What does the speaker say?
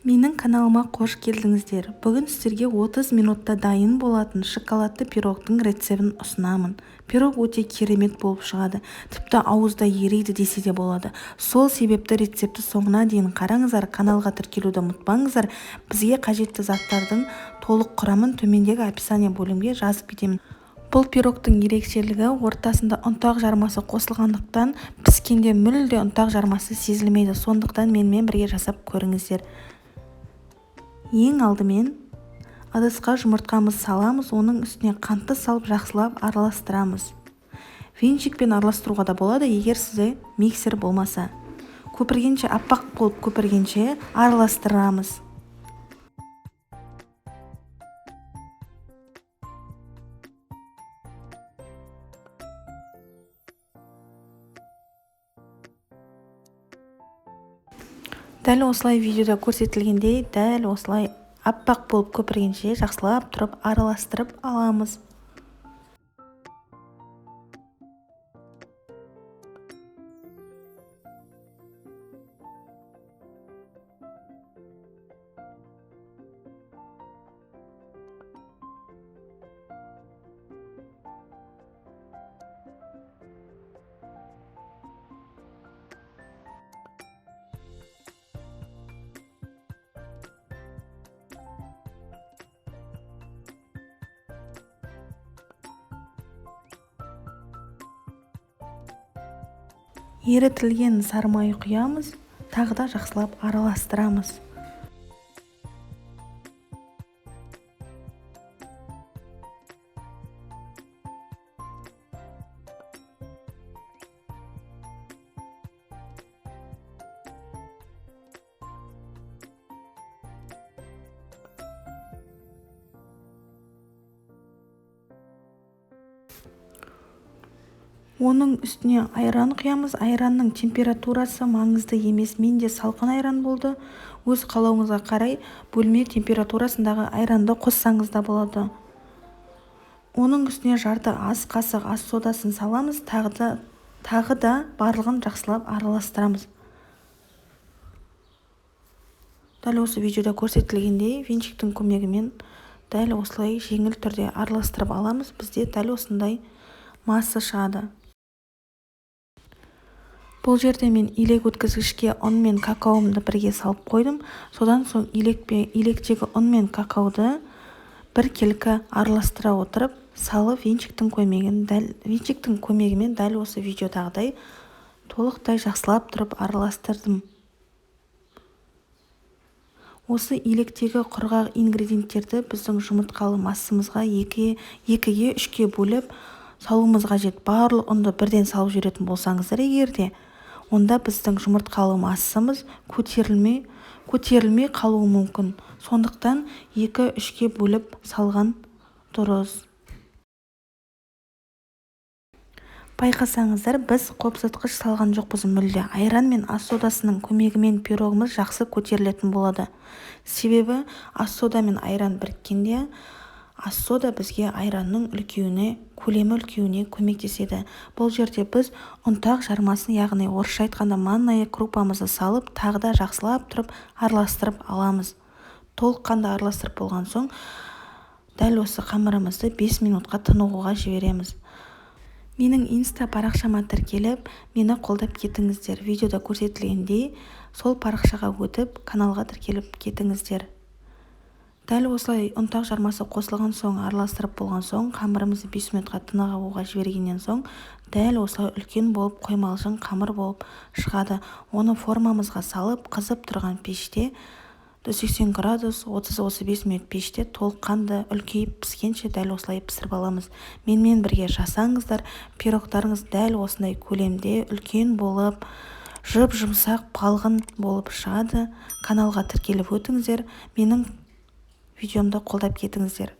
Менің каналыма қош келдіңіздер. Бүгін сіздерге 30 минутта дайын болатын шоколадты пирогтың рецебін ұсынамын. Пирог өте керемет болып шығады. Тіпті ауызда ериді десе де болады. Сол себепті рецепті соңына дейін қараңыздар, каналға тіркелуді ұмытпаңыздар. Бізге қажетті заттардың толық құрамын төмендегі описание бөлімге жазып кетемін. Бұл пирогтың ерекшелігі ортасында ұнтақ жармасы қосылғандықтан піскенде мүлде ұнтақ жармасы сезілмейді. Сондықтан менімен бірге жасап көріңіздер. Ең алдымен ыдысқа жұмыртқамызды саламыз, оның үстіне қантты салып жақсылап араластырамыз. Венчикпен араластыруға да болады, егер сізде миксер болмаса. Көпіргенше, аппақ болып көпіргенше араластырамыз. Дәл осылай видеода көрсетілгендей, дәл осылай аппақ болып көпіргенше жақсылап тұрып араластырып аламыз. Ерітілген сары май құямыз, тағы да жақсылап араластырамыз. Оның үстіне айран құямыз. Айранның температурасы маңызды емес. Менде салқын айран болды. Өз қалауыңызға қарай бөлме температурасындағы айранды қоссаңыз да болады. Оның үстіне жарты ас қасық ас содасын саламыз. Тағы да барлығын жақсылап араластырамыз. Дәл осы видеода көрсетілгендей венчиктің көмегімен дәл осылай жеңіл түрде араластырып аламыз. Бізде дәл осындай масса шығады. Бұл жерде мен илек өткізгішке ұн мен какаомды бірге салып қойдым. Содан соң илектегі ұн мен какаоды біркелкі араластыра отырып, салып венчиктің көмегімен дәл осы видеодағыдай толықтай жақсылап тұрып араластырдым. Осы илектегі құрғақ ингредиенттерді біздің жұмыртқалы массамызға 2-3 бөліп салуымыз қажет. Барлық ұнды бірден салып жіберетін болсаңыздар егерде, онда біздің жұмыртқалы массамыз көтерілмей қалуы мүмкін. Сондықтан 2-3 бөліп салған дұрыс. Байқасаңыздар, біз қобызытқыш салған жоқпыз мүлде. Айран мен ас содасының көмегімен пирогымыз жақсы көтерілетін болады. Себебі ас сода мен айран біріккенде ас сода бізге айранның көлемі үлкеюіне көмектеседі. Бұл жерде біз ұнтақ жармасын, яғни орысша айтқанда манная крупамызды салып, тағы да жақсылап тұрып араластырып аламыз. Толыққанды араластырып болған соң, дәл осы қамырымызды 5 минутқа тынығуға жібереміз. Менің инста парақшама тіркеліп, мені қолдап кетіңіздер. Видеода көрсетілгендей, сол парақшаға өтіп, каналға тіркеліп кетіңіздер. Дәл осылай ұнтақ жармасы қосылған соң, араластырып болған соң, қамырымызды 5 минутқа тынығуға жібергеннен соң, дәл осылай үлкен болып қоймалжың қамыр болып шығады. Оны формамызға салып, қызып тұрған пеште 180 градус 30-35 минут пеште толыққанды үлкейіп піскенше дәл осылай пісіріп аламыз. Менімен бірге жасаңыздар, пирогтарыңыз дәл осындай көлемде үлкен болып, жып-жұмсақ балғын болып шығады. Каналға тіркеліп өтіңіздер, менің видеомды қолдап кетіңіздер.